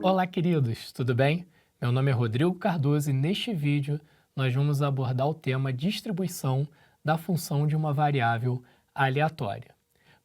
Olá, queridos, tudo bem? Meu nome é Rodrigo Cardoso e neste vídeo nós vamos abordar o tema distribuição da função de uma variável aleatória.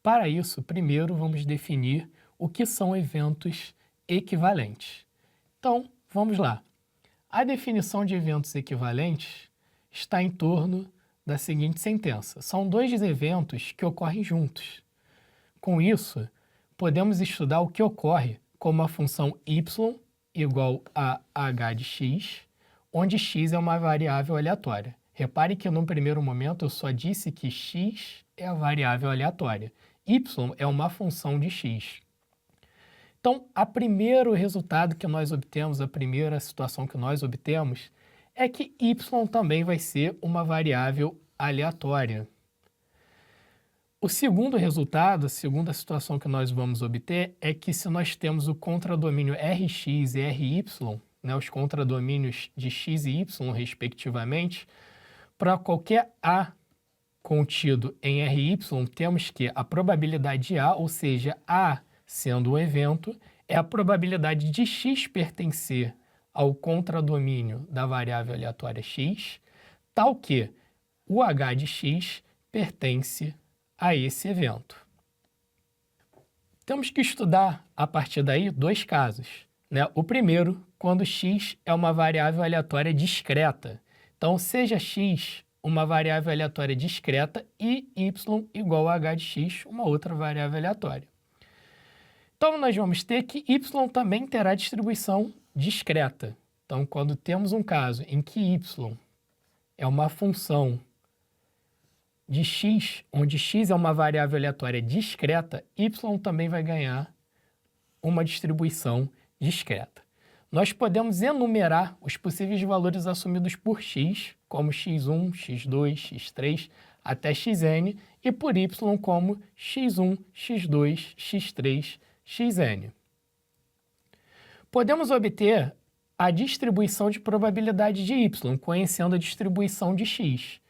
Para isso, primeiro vamos definir o que são eventos equivalentes. Então, vamos lá. A definição de eventos equivalentes está em torno da seguinte sentença: são dois eventos que ocorrem juntos. Com isso, podemos estudar o que ocorre como a função y igual a h de x, onde x é uma variável aleatória. Repare que no primeiro momento eu só disse que x é a variável aleatória, y é uma função de x. Então, o primeiro resultado que nós obtemos, a primeira situação que nós obtemos, é que y também vai ser uma variável aleatória. O segundo resultado, a segunda situação que nós vamos obter, é que se nós temos o contradomínio Rx e Ry, né, os contradomínios de x e y, respectivamente, para qualquer A contido em Ry, temos que a probabilidade de A, ou seja, A sendo um evento, é a probabilidade de x pertencer ao contradomínio da variável aleatória x, tal que o h de x pertence a esse evento. Temos que estudar, a partir daí, dois casos, né? O primeiro, quando x é uma variável aleatória discreta. Então, seja x uma variável aleatória discreta e y igual a h de x, uma outra variável aleatória. Então, nós vamos ter que y também terá distribuição discreta. Então, quando temos um caso em que y é uma função de x, onde x é uma variável aleatória discreta, y também vai ganhar uma distribuição discreta. Nós podemos enumerar os possíveis valores assumidos por x, como x1, x2, x3, até xn, e por y como x1, x2, x3, xn. Podemos obter a distribuição de probabilidade de y, conhecendo a distribuição de x.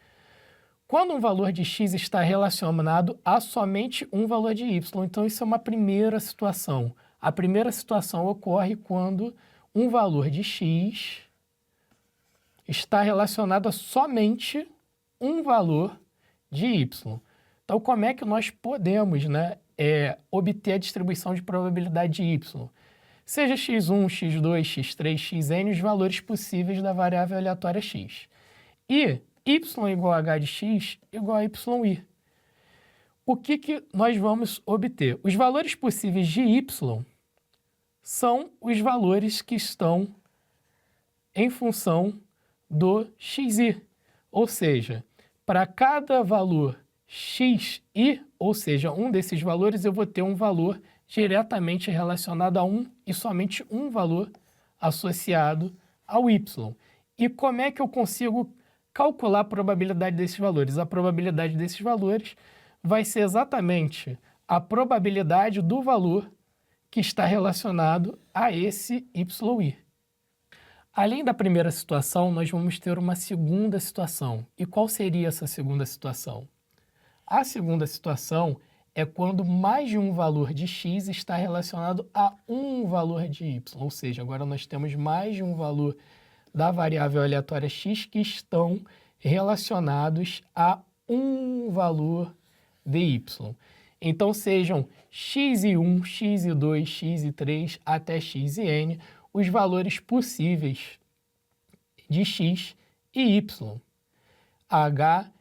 Quando um valor de x está relacionado a somente um valor de y, então isso é uma primeira situação. A primeira situação ocorre quando um valor de x está relacionado a somente um valor de y. Então, como é que nós podemos, obter a distribuição de probabilidade de y? Seja x1, x2, x3, xn, os valores possíveis da variável aleatória x. E y igual a h de x igual a yi. O que nós vamos obter? Os valores possíveis de y são os valores que estão em função do xi. Ou seja, para cada valor xi, ou seja, um desses valores, eu vou ter um valor diretamente relacionado a um e somente um valor associado ao y. E como é que eu consigo calcular a probabilidade desses valores? A probabilidade desses valores vai ser exatamente a probabilidade do valor que está relacionado a esse yi. Além da primeira situação, nós vamos ter uma segunda situação. E qual seria essa segunda situação? A segunda situação é quando mais de um valor de x está relacionado a um valor de y. Ou seja, agora nós temos mais de um valor da variável aleatória x que estão relacionados a um valor de y. Então, sejam x1, x2, x3 até xn os valores possíveis de x e y. H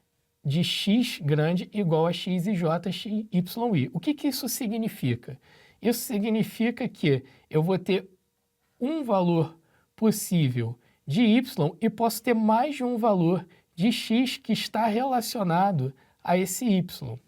de x grande igual a x e j, yi. O que isso significa? Isso significa que eu vou ter um valor possível de y e posso ter mais de um valor de x que está relacionado a esse y.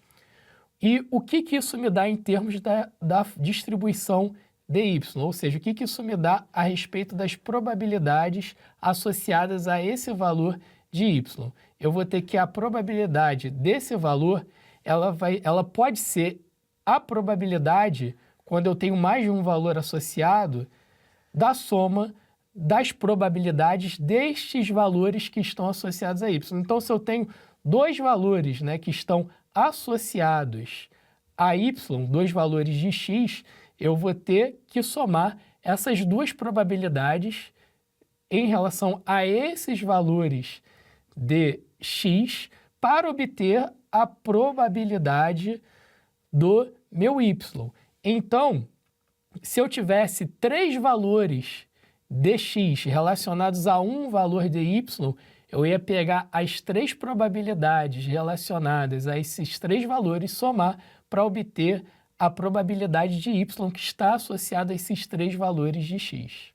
E o que isso me dá em termos da distribuição de y? Ou seja, o que isso me dá a respeito das probabilidades associadas a esse valor de y? Eu vou ter que a probabilidade desse valor, ela pode ser a probabilidade, quando eu tenho mais de um valor associado, da soma das probabilidades destes valores que estão associados a y. Então, se eu tenho dois valores, né, que estão associados a y, dois valores de x, eu vou ter que somar essas duas probabilidades em relação a esses valores de x para obter a probabilidade do meu y. Então, se eu tivesse três valores de x relacionados a um valor de y, eu ia pegar as três probabilidades relacionadas a esses três valores, somar para obter a probabilidade de y que está associada a esses três valores de x.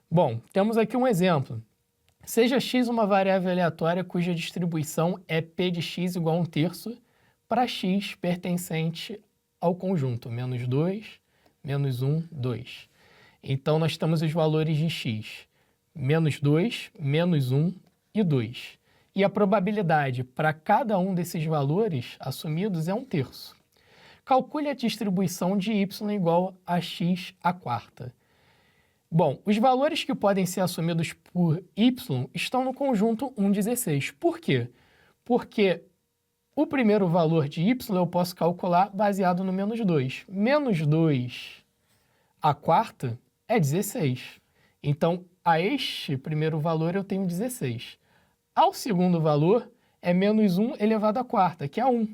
Bom, temos aqui um exemplo. Seja x uma variável aleatória cuja distribuição é p de x igual a 1/3 para x pertencente ao conjunto menos 2, menos 1, 2. Então, nós temos os valores de x, menos 2, menos 1 e 2. E a probabilidade para cada um desses valores assumidos é 1/3. Calcule a distribuição de y igual a x à quarta. Bom, os valores que podem ser assumidos por y estão no conjunto 1,16. Por quê? Porque o primeiro valor de y eu posso calcular baseado no menos 2. Menos 2 à quarta é 16. Então, a este primeiro valor eu tenho 16. Ao segundo valor é menos 1 elevado à quarta, que é 1.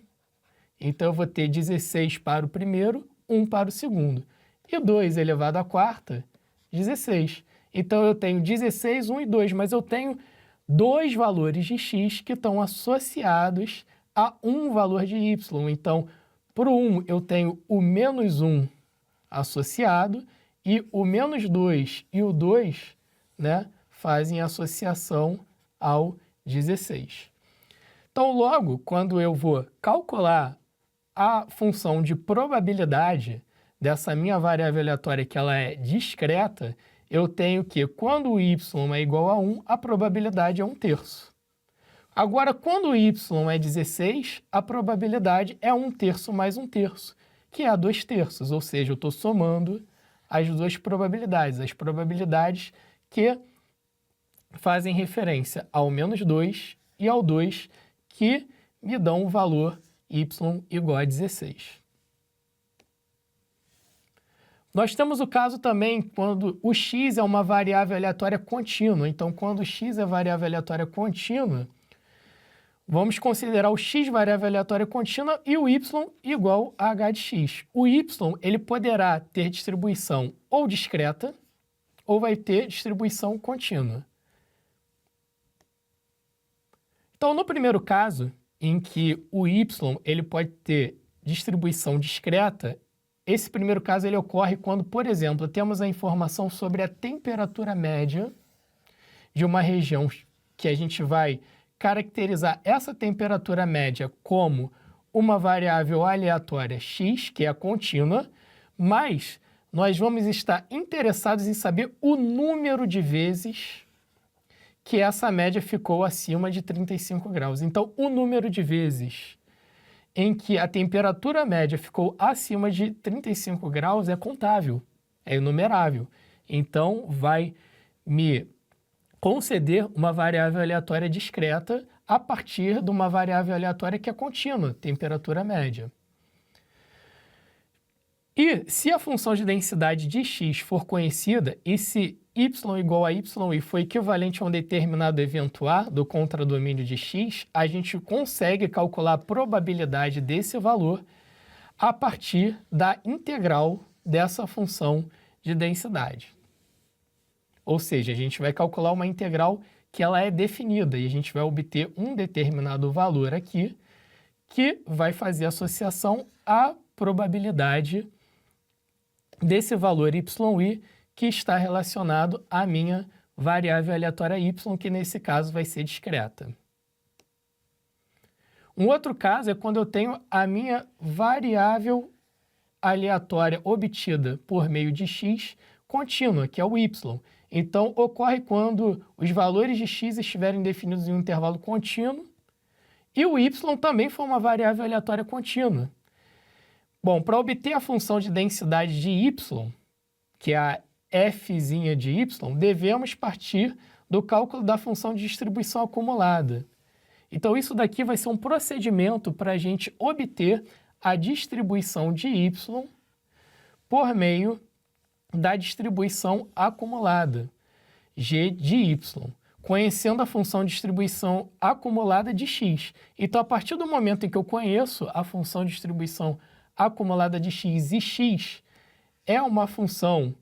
Então, eu vou ter 16 para o primeiro, 1 para o segundo. E 2 elevado à quarta, 16. Então, eu tenho 16, 1 e 2, mas eu tenho dois valores de x que estão associados a um valor de y. Então, para o 1, eu tenho o menos 1 associado e o menos 2 e o 2, né, fazem associação ao 16. Então, logo, quando eu vou calcular a função de probabilidade dessa minha variável aleatória, que ela é discreta, eu tenho que, quando o y é igual a 1, a probabilidade é 1/3. Agora, quando o y é 16, a probabilidade é 1/3 mais 1/3, que é 2/3, ou seja, eu estou somando as duas probabilidades, as probabilidades que fazem referência ao menos 2 e ao 2, que me dão o valor y igual a 16. Nós temos o caso também quando o x é uma variável aleatória contínua. Então, quando x é variável aleatória contínua, vamos considerar o x variável aleatória contínua e o y igual a h de x. O y ele poderá ter distribuição ou discreta ou vai ter distribuição contínua. Então, no primeiro caso, em que o y ele pode ter distribuição discreta, esse primeiro caso ele ocorre quando, por exemplo, temos a informação sobre a temperatura média de uma região que a gente vai caracterizar essa temperatura média como uma variável aleatória x, que é a contínua, mas nós vamos estar interessados em saber o número de vezes que essa média ficou acima de 35 graus. Então, o número de vezes em que a temperatura média ficou acima de 35 graus é contável, é enumerável. Então, vai me conceder uma variável aleatória discreta a partir de uma variável aleatória que é contínua, temperatura média. E se a função de densidade de x for conhecida e se y igual a y foi equivalente a um determinado evento A do contradomínio de x, a gente consegue calcular a probabilidade desse valor a partir da integral dessa função de densidade. Ou seja, a gente vai calcular uma integral que ela é definida e a gente vai obter um determinado valor aqui que vai fazer associação à probabilidade desse valor y que está relacionado à minha variável aleatória y, que nesse caso vai ser discreta. Um outro caso é quando eu tenho a minha variável aleatória obtida por meio de x contínua, que é o y. Então, ocorre quando os valores de x estiverem definidos em um intervalo contínuo e o y também for uma variável aleatória contínua. Bom, para obter a função de densidade de y, que é a fzinha de y, devemos partir do cálculo da função de distribuição acumulada. Então, isso daqui vai ser um procedimento para a gente obter a distribuição de y por meio da distribuição acumulada, g de y, conhecendo a função de distribuição acumulada de x. Então, a partir do momento em que eu conheço a função de distribuição acumulada de x e x é uma função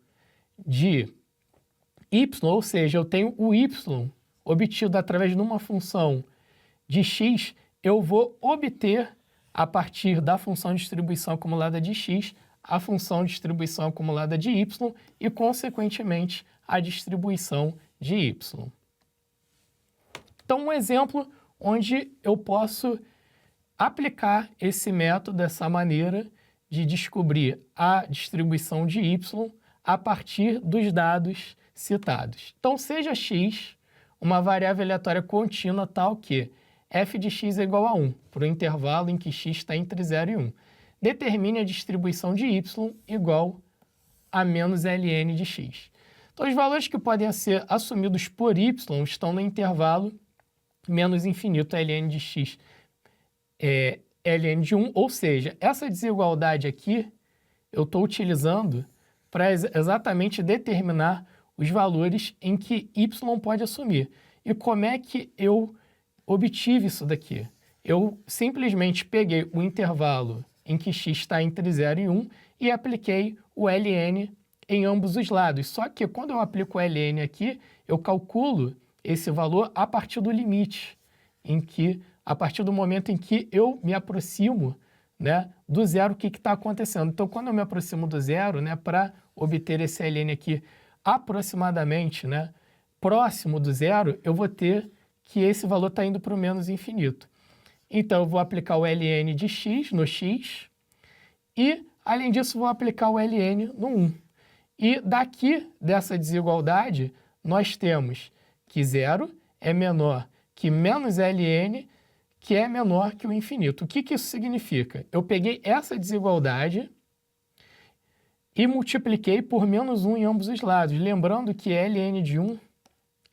de y, ou seja, eu tenho o y obtido através de uma função de x, eu vou obter, a partir da função de distribuição acumulada de x, a função de distribuição acumulada de y e, consequentemente, a distribuição de y. Então, um exemplo onde eu posso aplicar esse método dessa maneira de descobrir a distribuição de y a partir dos dados citados. Então, seja x uma variável aleatória contínua tal que f de x é igual a 1, para o intervalo em que x está entre 0 e 1. Determine a distribuição de y igual a menos ln de x. Então, os valores que podem ser assumidos por y estão no intervalo menos infinito ln de x ln de 1, ou seja, essa desigualdade aqui eu estou utilizando para exatamente determinar os valores em que y pode assumir. E como é que eu obtive isso daqui? Eu simplesmente peguei o intervalo em que x está entre 0 e 1 e apliquei o ln em ambos os lados. Só que quando eu aplico o ln aqui, eu calculo esse valor a partir do limite, a partir do momento em que eu me aproximo, né, do zero, o que está acontecendo. Então, quando eu me aproximo do zero, né, para obter esse ln aqui aproximadamente, né, próximo do zero, eu vou ter que esse valor está indo para o menos infinito. Então, eu vou aplicar o ln de x no x e, além disso, vou aplicar o ln no 1. E daqui dessa desigualdade, nós temos que 0 é menor que menos ln, que é menor que o infinito. O que isso significa? Eu peguei essa desigualdade e multipliquei por menos 1 em ambos os lados, lembrando que ln de 1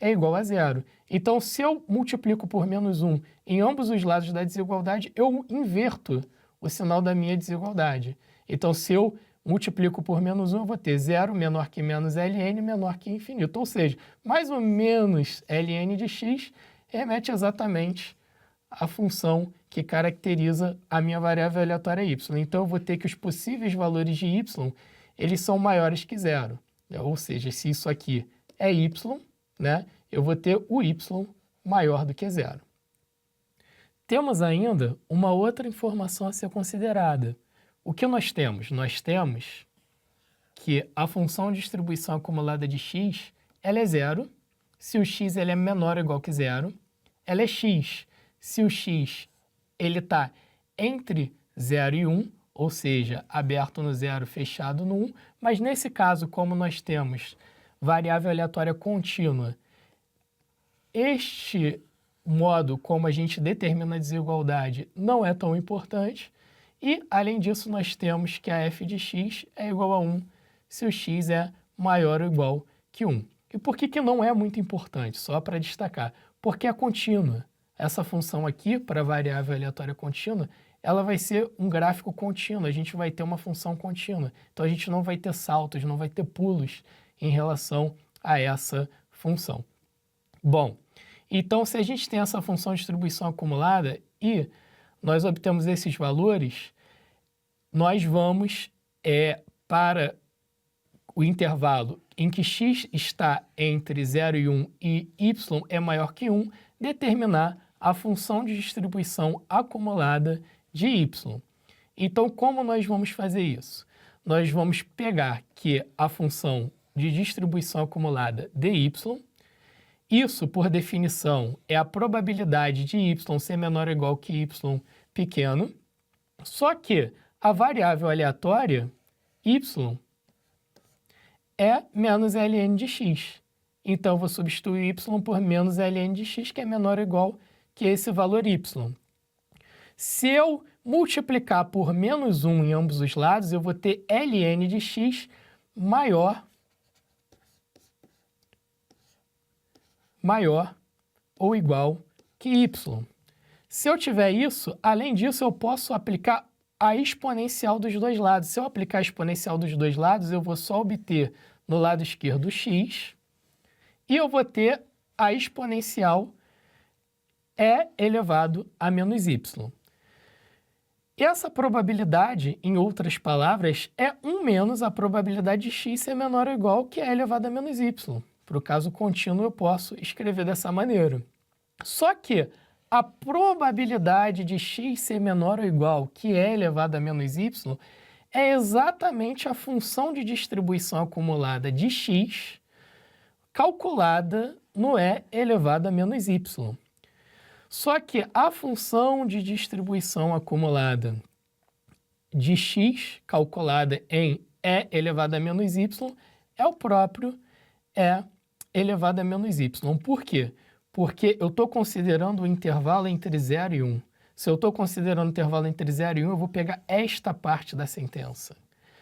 é igual a 0. Então, se eu multiplico por menos 1 em ambos os lados da desigualdade, eu inverto o sinal da minha desigualdade. Então, se eu multiplico por menos 1, eu vou ter 0 menor que menos ln menor que infinito. Ou seja, mais ou menos ln de x remete exatamente à função que caracteriza a minha variável aleatória y. Então, eu vou ter que os possíveis valores de y, eles são maiores que 0. Ou seja, se isso aqui é y, né, eu vou ter o y maior do que 0. Temos ainda uma outra informação a ser considerada. O que nós temos? Nós temos que a função de distribuição acumulada de x, ela é 0, se o x ele é menor ou igual que 0. Ela é x, se o x está entre 0 e 1, ou seja, aberto no 0, fechado no 1. Mas nesse caso, como nós temos variável aleatória contínua, este modo como a gente determina a desigualdade não é tão importante. E, além disso, nós temos que a f de x é igual a 1 se o x é maior ou igual que 1. E por que não é muito importante? Só para destacar. Porque é contínua. Essa função aqui, para a variável aleatória contínua, ela vai ser um gráfico contínuo. A gente vai ter uma função contínua. Então, a gente não vai ter saltos, não vai ter pulos em relação a essa função. Bom, então, se a gente tem essa função de distribuição acumulada e nós obtemos esses valores, nós vamos para o intervalo em que x está entre 0 e 1 e y é maior que 1, determinar a função de distribuição acumulada de y. Então, como nós vamos fazer isso? Nós vamos pegar que a função de distribuição acumulada de y, isso, por definição, é a probabilidade de y ser menor ou igual que y pequeno, só que a variável aleatória, y, é menos ln de x. Então, eu vou substituir y por menos ln de x, que é menor ou igual que esse valor y. Se eu multiplicar por menos 1 em ambos os lados, eu vou ter ln de x maior maior ou igual que y. Se eu tiver isso, além disso, eu posso aplicar a exponencial dos dois lados. Se eu aplicar a exponencial dos dois lados, eu vou só obter no lado esquerdo x e eu vou ter a exponencial e elevado a menos y. E essa probabilidade, em outras palavras, é 1 menos a probabilidade de x ser menor ou igual que é elevado a menos y. Para o caso contínuo, eu posso escrever dessa maneira. Só que a probabilidade de x ser menor ou igual que é elevado a menos y é exatamente a função de distribuição acumulada de x calculada no e elevado a menos y. Só que a função de distribuição acumulada de x calculada em e elevado a menos y é o próprio e elevado a menos y. Por quê? Porque eu estou considerando o intervalo entre 0 e 1. Se eu estou considerando o intervalo entre 0 e 1, eu vou pegar esta parte da sentença.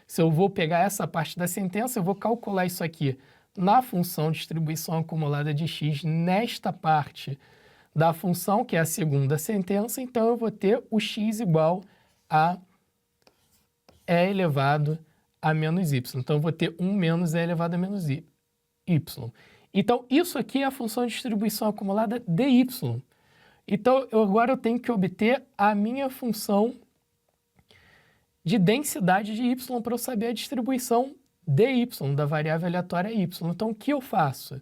Se eu vou pegar essa parte da sentença, eu vou calcular isso aqui na função de distribuição acumulada de x nesta parte da função, que é a segunda sentença, então eu vou ter o x igual a e elevado a menos y. Então, eu vou ter 1 menos e elevado a menos y. Então, isso aqui é a função de distribuição acumulada dy. Então, agora eu tenho que obter a minha função de densidade de y para eu saber a distribuição dy, da variável aleatória y. Então, o que eu faço?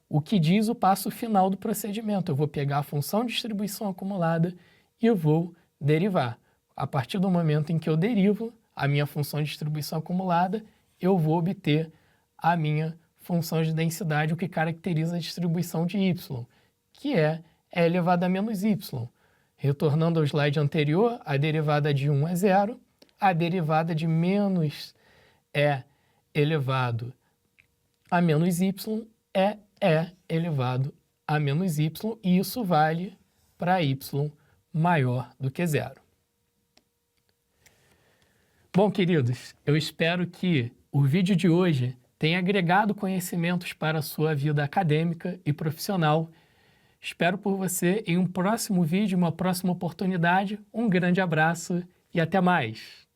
O que diz o passo final do procedimento. Eu vou pegar a função de distribuição acumulada e eu vou derivar. A partir do momento em que eu derivo a minha função de distribuição acumulada, eu vou obter a minha função de densidade, o que caracteriza a distribuição de y, que é e elevado a menos y. Retornando ao slide anterior, a derivada de 1 é 0, a derivada de menos e elevado a menos y é e elevado a menos y, e isso vale para y maior do que 0. Bom, queridos, eu espero que o vídeo de hoje tenha agregado conhecimentos para a sua vida acadêmica e profissional. Espero por você em um próximo vídeo, uma próxima oportunidade. Um grande abraço e até mais!